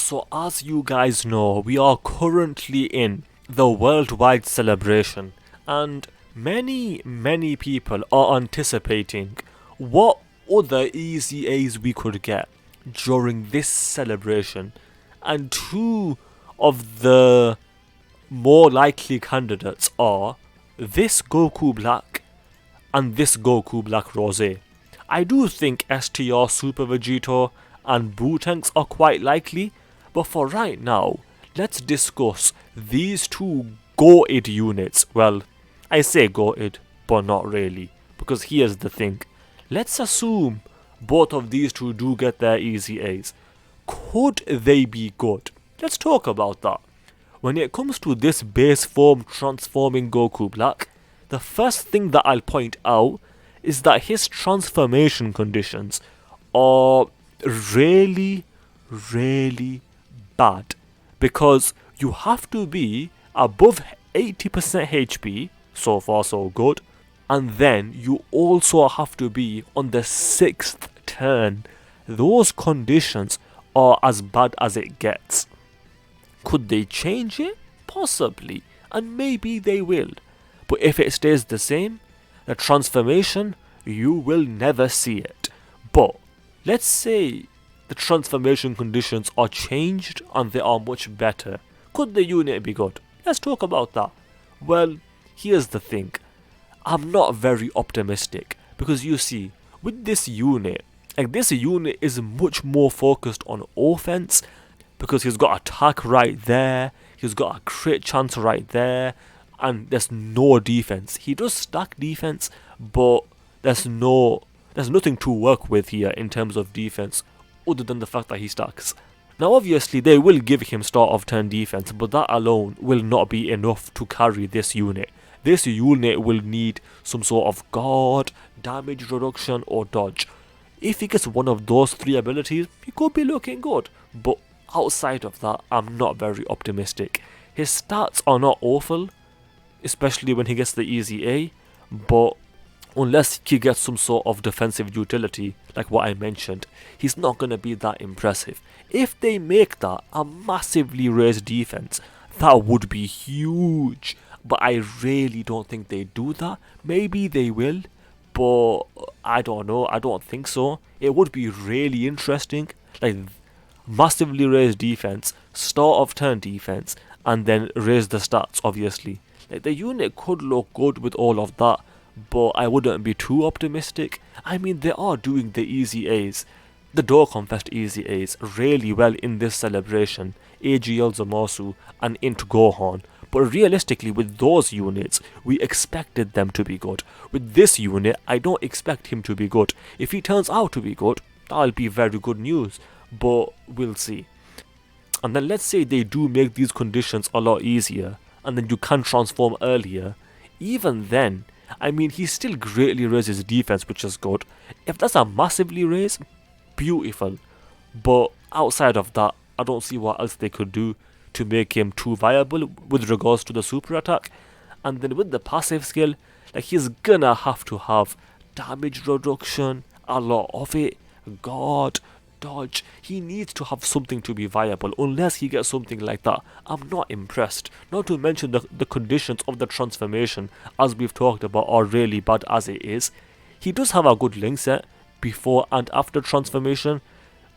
So as you guys know, we are currently in the worldwide celebration, and many people are anticipating what other easy A's we could get during this celebration, and two of the more likely candidates are this Goku Black and this Goku Black Rosé. I do think STR Super Vegeta and Bootanks are quite likely, but for right now, let's discuss these two goated units. Well, I say goated, but not really, because here's the thing. Let's assume both of these two do get their easy A's. Could they be good? Let's talk about that. When it comes to this base form transforming Goku Black, the first thing that I'll point out is that his transformation conditions are really bad, because you have to be above 80% HP, so far so good, and then you also have to be on the 6th turn. Those conditions are as bad as it gets. Could they change it? Possibly, and maybe they will. But if it stays the same, the transformation, you will never see it. But let's say the transformation conditions are changed and they are much better. Could the unit be good? Let's talk about that. Well, here's the thing. I'm not very optimistic, because you see, with this unit, this unit is much more focused on offense, because he's got attack right there, he's got a crit chance right there, and there's no defense. He does stack defense, but there's nothing to work with here in terms of defense, other than the fact that he stacks. Now obviously they will give him start of turn defense, but that alone will not be enough to carry this unit. This unit will need some sort of guard, damage reduction, or dodge. If he gets one of those three abilities, he could be looking good, but outside of that, I'm not very optimistic. His stats are not awful, especially when he gets the easy A, but unless he gets some sort of defensive utility, like what I mentioned, he's not going to be that impressive. If they make that a massively raised defense, that would be huge, but I really don't think they do that. Maybe they will, but I don't know, I don't think so. It would be really interesting, like massively raised defense, start of turn defense, and then raise the stats, obviously. Like, the unit could look good with all of that, but I wouldn't be too optimistic. I mean, they are doing the easy A's, the Dokkan Fest easy A's, really well in this celebration, AGL Zamasu and Int Gohan. But realistically, with those units, we expected them to be good. With this unit, I don't expect him to be good. If he turns out to be good, that'll be very good news, but we'll see. And then let's say they do make these conditions a lot easier, and then you can transform earlier. Even then, I mean, he still greatly raises defense, which is good. If that's a massively raise, beautiful. But outside of that, I don't see what else they could do to make him too viable with regards to the super attack. And then with the passive skill, like, he's gonna have to have damage reduction, a lot of it, guard, dodge. He needs to have something to be viable. Unless he gets something like that, I'm not impressed. Not to mention the conditions of the transformation, as we've talked about, are really bad as it is. He does have a good link set before and after transformation.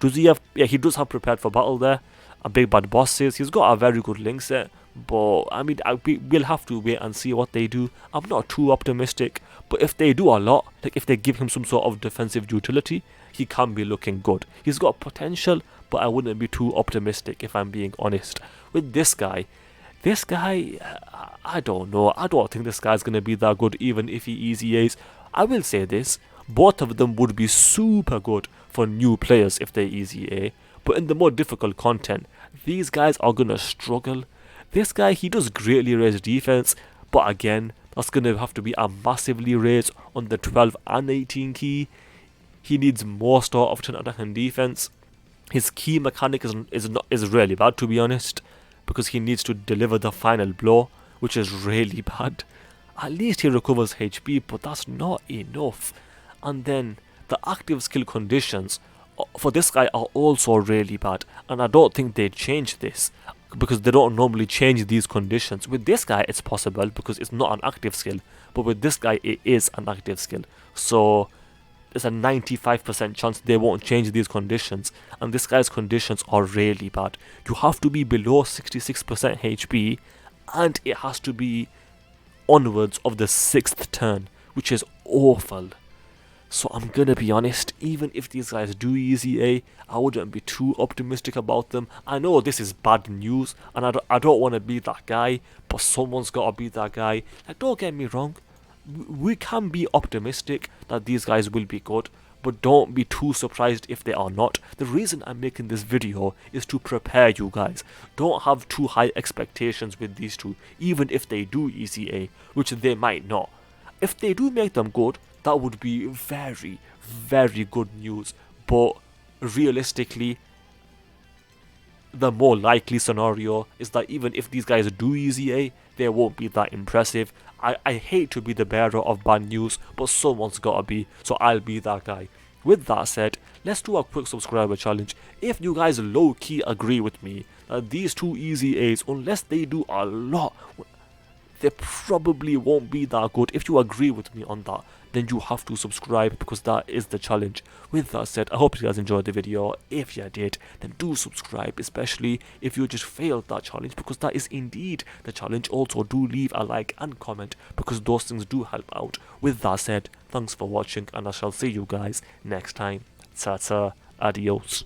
Does he have? Yeah, he does have prepared for battle there. A big bad bosses. He's got a very good link set. But I mean, we'll have to wait and see what they do. I'm not too optimistic, but if they do a lot, like if they give him some sort of defensive utility, he can be looking good. He's got potential, but I wouldn't be too optimistic if I'm being honest. With this guy, I don't know. I don't think this guy's gonna be that good, even if he easy A's. I will say this: both of them would be super good for new players if they easy A. But in the more difficult content, these guys are gonna struggle. This guy, he does greatly raise defense, but again, that's gonna have to be a massively raise on the 12 and 18 key. He needs more start of turn attack and defense. His key mechanic is really bad, to be honest, because he needs to deliver the final blow, which is really bad. At least he recovers HP, but that's not enough. And then the active skill conditions for this guy are also really bad, and I don't think they change this because they don't normally change these conditions. With this guy it's possible because it's not an active skill, but with this guy it is an active skill, so there's a 95% chance they won't change these conditions, and this guy's conditions are really bad. You have to be below 66% HP, and it has to be onwards of the 6th turn, which is awful. So I'm gonna be honest, even if these guys do easy A, I wouldn't be too optimistic about them. I know this is bad news, and I don't want to be that guy, but someone's gotta be that guy. Like, don't get me wrong, we can be optimistic that these guys will be good, but don't be too surprised if they are not. The reason I'm making this video is to prepare you guys. Don't have too high expectations with these two, even if they do easy A, which they might not. If they do make them good, that would be very, very good news, but realistically, the more likely scenario is that even if these guys do easy A, they won't be that impressive. I hate to be the bearer of bad news, but someone's gotta be, so I'll be that guy. With that said, let's do a quick subscriber challenge. If you guys low-key agree with me that these two easy A's, unless they do a lot, they probably won't be that good. If you agree with me on that, then you have to subscribe because that is the challenge. With that said, I hope you guys enjoyed the video. If you did, then do subscribe, especially if you just failed that challenge, because that is indeed the challenge. Also, do leave a like and comment because those things do help out. With that said, thanks for watching, and I shall see you guys next time. Ta-ta, adios.